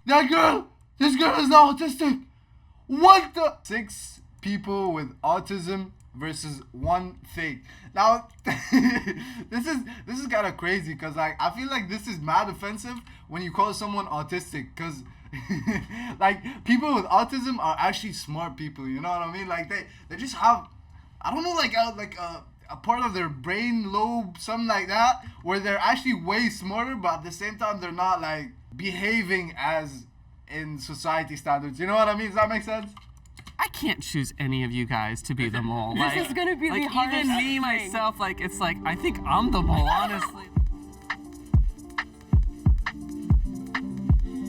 This girl is not autistic. What the? 6 people with autism versus 1 thing. Now, this is kind of crazy because like I feel like this is mad offensive when you call someone autistic because like people with autism are actually smart people. You know what I mean? Like they just have, I don't know, like a part of their brain lobe, something like that, where they're actually way smarter, but at the same time they're not like behaving as in society standards. You know what I mean? Does that make sense? I can't choose any of you guys to be the mole. This is gonna be like the hardest even me thing. myself, like it's like I think I'm the mole, honestly.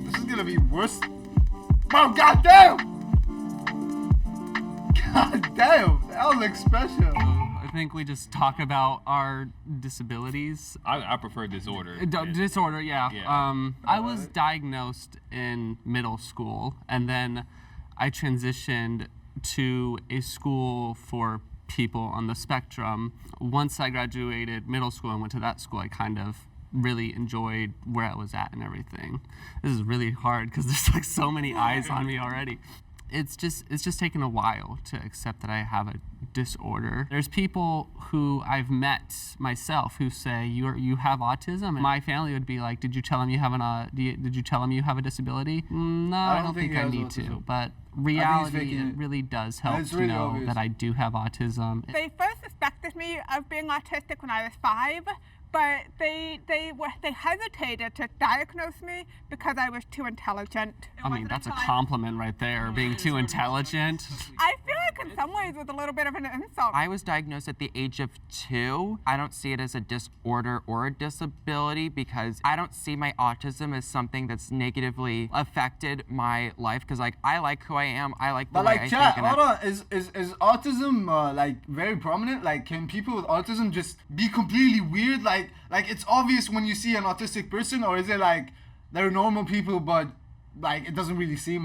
This is gonna be worse. Bro, goddamn! Goddamn, that was expression. I think we just talk about our disabilities. I prefer disorder. Disorder, yeah. Yeah. I was diagnosed in middle school, and then I transitioned to a school for people on the spectrum. Once I graduated middle school and went to that school, I kind of really enjoyed where I was at and everything. This is really hard because there's like so many eyes on me already. It's just taken a while to accept that I have a disorder. There's people who I've met myself who say you have autism, and my family would be like, did you tell him you have did you tell him you have a disability? No, I don't think I need to. But reality, it really does help to know that I do have autism. They first suspected me of being autistic when I was 5. But they hesitated to diagnose me because I was too intelligent. I mean, that's a compliment right there, being too intelligent. I feel like in some ways it was a little bit of an insult. I was diagnosed at the age of 2. I don't see it as a disorder or a disability because I don't see my autism as something that's negatively affected my life because like I like who I am, I like the way I think. But like, chat, hold on, is autism like very prominent? Like, can people with autism just be completely weird? Like it's obvious when you see an autistic person, or is it like they're normal people but like it doesn't really seem?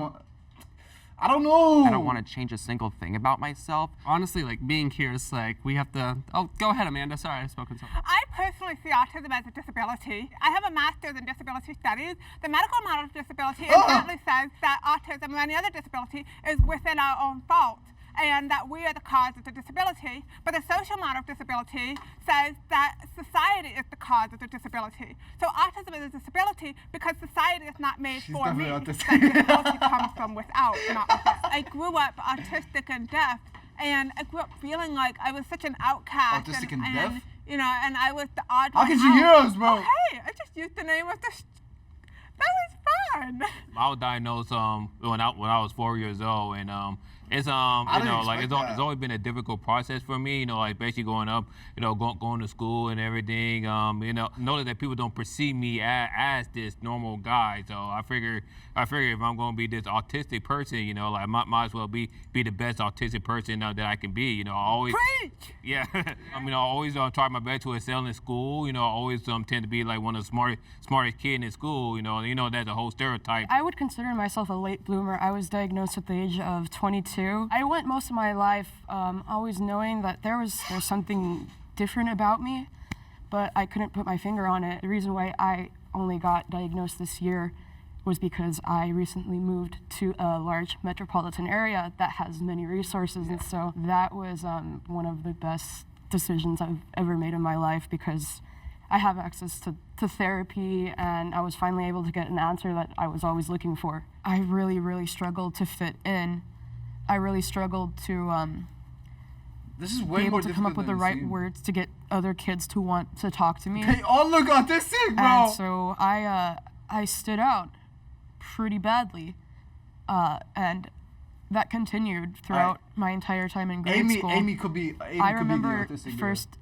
I don't know. I don't want to change a single thing about myself. Honestly, like being here is like we have to. Oh, go ahead, Amanda. Sorry, I've spoken so. I personally see autism as a disability. I have a master's in disability studies. The medical model of disability inherently says that autism and any other disability is within our own fault, and that we are the cause of the disability. But the social model of disability says that society is the cause of the disability. So autism is a disability because society is not made for me. That disability comes from without, not within. I grew up autistic and deaf, and I grew up feeling like I was such an outcast. Autistic and deaf? You know, and I was the odd one How could you hear us, bro? Oh, hey, I just used the name of the... That was fun. I was diagnosed when I was 4 years old, and it's it's always been a difficult process for me. You know, like basically growing up, you know, going to school and everything. You know that people don't perceive me as this normal guy. So I figure if I'm going to be this autistic person, you know, like might as well be the best autistic person that I can be. You know, I always preach. Yeah, I mean, I always try my best to excel in school. You know, I always tend to be like one of the smartest kids in school. You know that's a whole stereotype. I would consider myself a late bloomer. I was diagnosed at the age of 22. I went most of my life always knowing that there's something different about me, but I couldn't put my finger on it. The reason why I only got diagnosed this year was because I recently moved to a large metropolitan area that has many resources, and so that was one of the best decisions I've ever made in my life because I have access to therapy, and I was finally able to get an answer that I was always looking for. I really, really struggled to fit in. I really struggled to this is way be able more to come up with the right seem. words to get other kids to want to talk to me. They all look autistic, bro. And so I stood out pretty badly, and that continued throughout my entire time in grade school. Amy could be. I remember first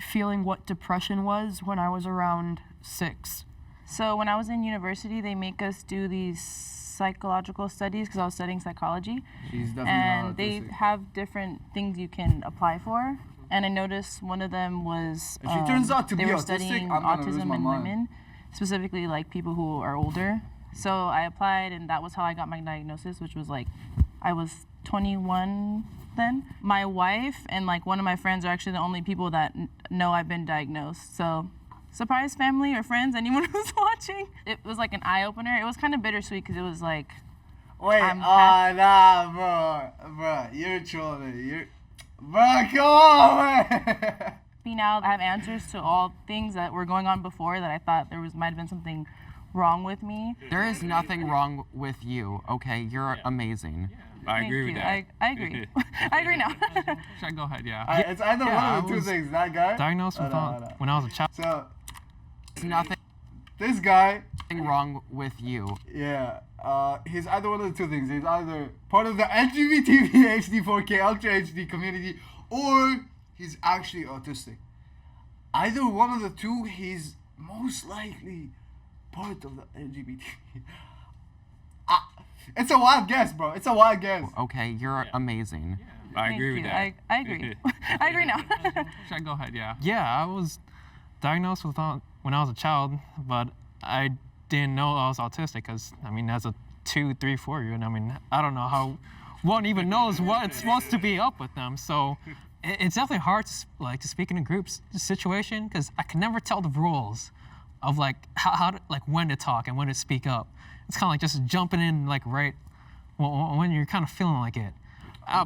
feeling what depression was when I was around 6. So when I was in university, they make us do these psychological studies because I was studying psychology. She's definitely and they have different things you can apply for. And I noticed one of them was if she turns out to they be were autistic, studying I'm gonna lose autism my in mind. women, specifically like people who are older. So I applied, and that was how I got my diagnosis, which was like I was 21 then. My wife and like one of my friends are actually the only people that know I've been diagnosed. So surprise family or friends, anyone who's watching. It was like an eye opener. It was kind of bittersweet because it was like, Wait, I'm nah, bro, you're trolling. Bro, come on, man. now I have answers to all things that were going on before that I thought might have been something wrong with me. There is nothing wrong with you, okay? You're amazing. I Thank agree with you. that. I agree. I agree now. Should I go ahead? Yeah. It's either one of the two things. That guy. Diagnosed with when I was a child. So There's nothing this guy, wrong with you. yeah, he's either one of the two things. He's either part of the LGBT HD 4K Ultra HD community, or he's actually autistic. Either one of the two, he's most likely part of the LGBT. It's a wild guess, bro. It's a wild guess. Okay, you're amazing. I Thank agree you. with that. I agree. I agree now. Should I go ahead? Yeah. Yeah, I was diagnosed with when I was a child, but I didn't know I was autistic because, I mean, as a 2, 3, 4-year-old, I mean, I don't know how one even knows what's supposed to be up with them. So it's definitely hard to speak in a group situation because I can never tell the rules of like how to, like when to talk and when to speak up. It's kind of like just jumping in like right when you're kind of feeling like it.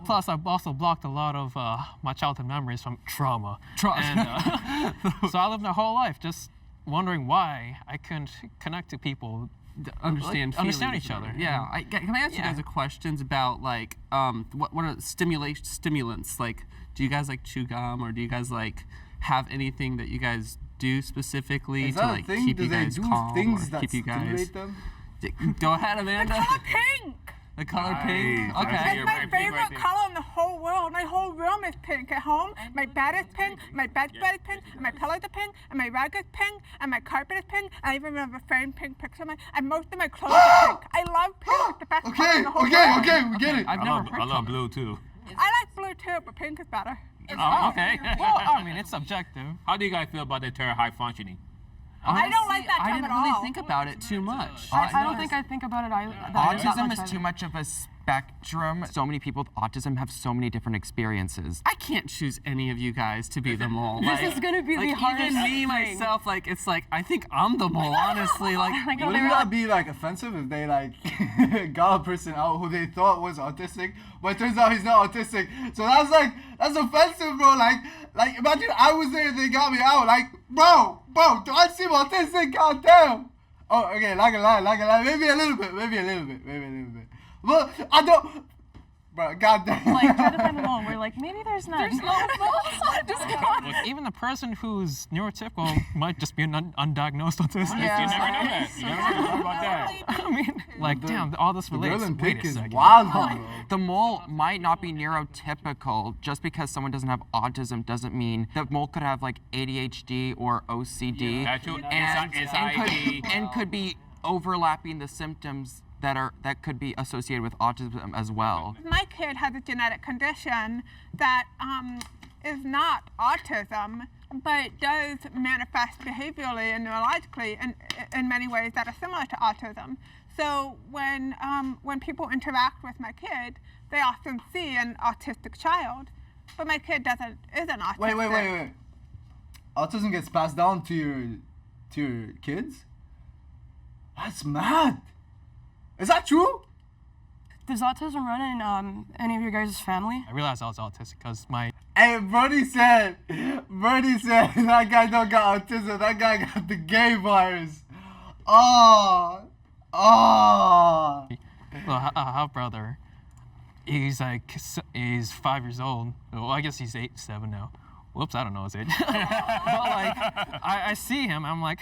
Plus, I've also blocked a lot of my childhood memories from trauma. And, so I lived my whole life just wondering why I couldn't connect to people, Understand understand feelings. each other. Yeah. Can I ask you guys a questions about like what are stimulants? Like, do you guys like chew gum, or do you guys like have anything that you guys do specifically Is to that a like thing? keep Do you they guys do calm things or that keep you guys? stimulate them? Go ahead, Amanda. The color pink. The color pink. Nice. Okay. You're It's my right, pink favorite right there. color in the whole world. My whole room is pink. At home, my bed is pink, my bedspread is pink, and my pillows are pink, and my rug is pink, and my carpet is pink. And I even have a framed pink picture of and most of my clothes are pink. I love pink. It's the best color in the whole world. Okay, we get it. I've I never love, heard I love of it. blue too. I like blue too, but pink is better. Oh, okay. Well, I mean, it's subjective. How do you guys feel about the term high functioning? I don't like that I term didn't at really all. think about it too much. I don't think I think about it either. Autism is too much of a spectrum. So many people with autism have so many different experiences. I can't choose any of you guys to be the mole. This is gonna be the hardest Even me thing. myself, like it's like I think I'm the mole. Honestly, like Like, Wouldn't that be like offensive if they like got a person out who they thought was autistic, but it turns out he's not autistic? So that's offensive, bro. Like imagine I was there and they got me out. Like, bro, do I seem autistic? Goddamn. Oh, okay, not gonna lie. Maybe a little bit. But I don't. Bro, goddamn. Like, try to find a mole. We're like, maybe there's none. There's no Just go. Look, even the person who's neurotypical might just be an undiagnosed autistic. Yeah. You never know that. You never know about that. I mean, like, damn, all this The relates. girl in Wait pink a is second. wild, bro. The mole might not be neurotypical. Just because someone doesn't have autism doesn't mean the mole could have like ADHD or OCD Actual and could be overlapping the symptoms that could be associated with autism as well. My kid has a genetic condition that is not autism, but does manifest behaviorally and neurologically in many ways that are similar to autism. So when people interact with my kid, they often see an autistic child, but my kid isn't autistic. Wait. Autism gets passed down to your kids? That's mad. Is that true? Does autism run in any of your guys' family? I realized I was autistic because my Hey, Bernie said that guy don't got autism. That guy got the gay virus. Oh. half brother, he's 5 years old. Well, I guess he's 7 now. Whoops, I don't know his age. But like, I see him, I'm like,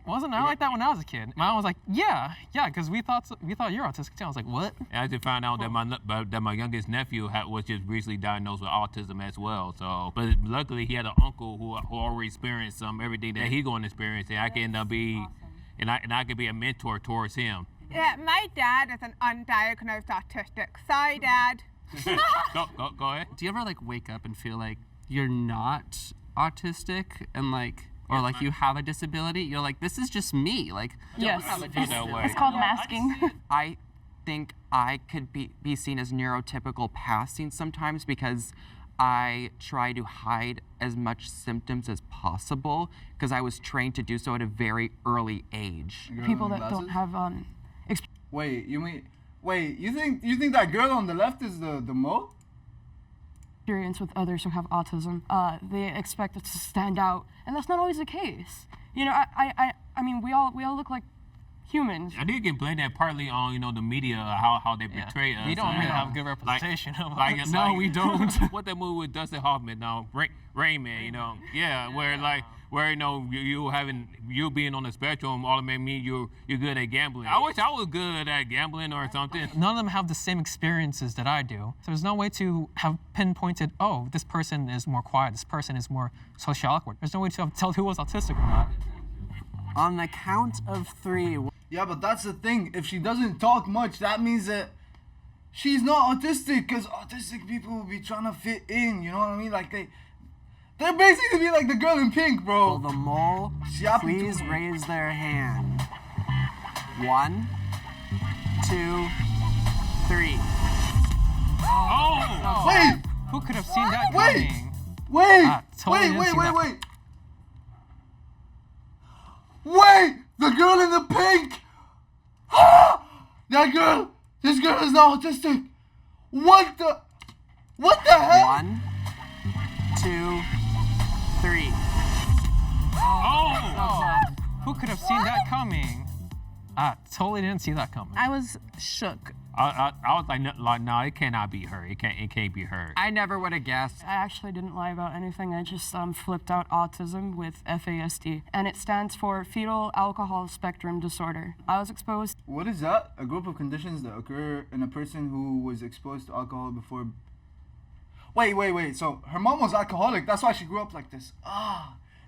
wasn't I like that when I was a kid? My mom was like, yeah, because we thought you're autistic too. I was like, what? And I just found out that my youngest nephew was just recently diagnosed with autism as well. So, but luckily he had an uncle who already experienced everything that he's going to experience, and I can and I can be a mentor towards him. Yeah, my dad is an undiagnosed autistic. Sorry, Dad. Go ahead. do you ever like wake up and feel like you're not autistic and like, or like you have a disability? You're like, this is just me. Like, Yes. that way. It's called masking. I think I could be seen as neurotypical passing sometimes because I try to hide as much symptoms as possible because I was trained to do so at a very early age. People that don't have Wait, you think that girl on the left is the mole? experience with others who have autism, they expect us to stand out, and that's not always the case. You know, I mean, we all look like humans. I think you can blame that partly on the media, how they portray us. We don't really have a good representation of us. No, we don't. What that movie with Dustin Hoffman, Rain Man, where you being on the spectrum automatically mean you're good at gambling. I wish I was good at gambling or something. None of them have the same experiences that I do. So there's no way to have pinpointed, oh, this person is more quiet, this person is more socially awkward. There's no way to tell who was autistic or not. On the count of 3. Yeah, but that's the thing. If she doesn't talk much, that means that she's not autistic, because autistic people will be trying to fit in, you know what I mean? Like, they're basically be like the girl in pink, bro. Will the mole please raise their hand? 1, 2, 3. Oh! Wait! Who could have seen that Wait! coming? Wait! Wait! The girl in the pink! This girl is not autistic! What the hell? 1, 2, 3. Oh! Who could have seen that coming? I totally didn't see that coming. I was shook. I was like, no, it cannot be her. It can't be her. I never would have guessed. I actually didn't lie about anything. I just flipped out autism with FASD, and it stands for Fetal Alcohol Spectrum Disorder. I was exposed. What is that? A group of conditions that occur in a person who was exposed to alcohol before. Wait. So her mom was alcoholic. That's why she grew up like this.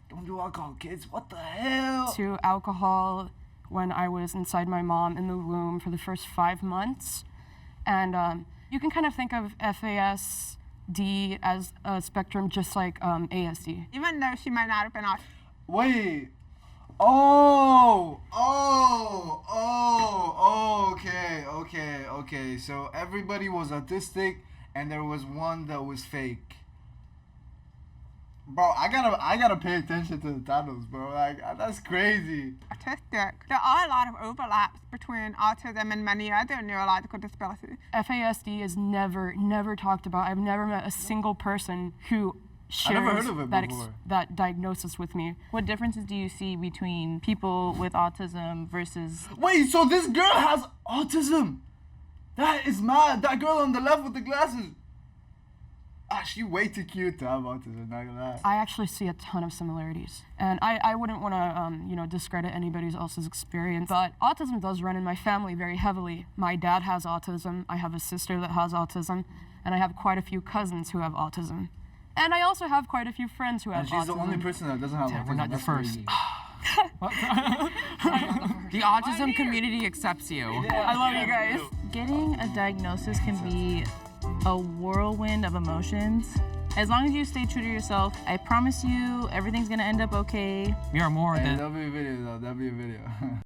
Don't do alcohol, kids. What the hell? To alcohol when I was inside my mom in the womb for the first 5 months. And you can kind of think of FASD as a spectrum just like ASD. Even though she might not have been autistic. Wait. Okay. So everybody was autistic and there was one that was fake. Bro, I gotta pay attention to the titles, bro. Like, that's crazy. Autistic. There are a lot of overlaps between autism and many other neurological disabilities. FASD is never talked about. I've never met a single person who I never shares heard of it that, before. that diagnosis with me. What differences do you see between people with autism versus... Wait, so this girl has autism? That is mad. That girl on the left with the glasses. She way too cute to have autism, not gonna lie. I actually see a ton of similarities. And I wouldn't want to, discredit anybody else's experience, but autism does run in my family very heavily. My dad has autism, I have a sister that has autism, and I have quite a few cousins who have autism. And I also have quite a few friends who have autism. And she's the only person that doesn't have autism. We're not the That's first. crazy. The autism community accepts you. I love you guys. Getting a diagnosis can be a whirlwind of emotions. As long as you stay true to yourself, I promise you everything's gonna end up okay. We are more Hey, than... that'll be a video though. That'll be a video.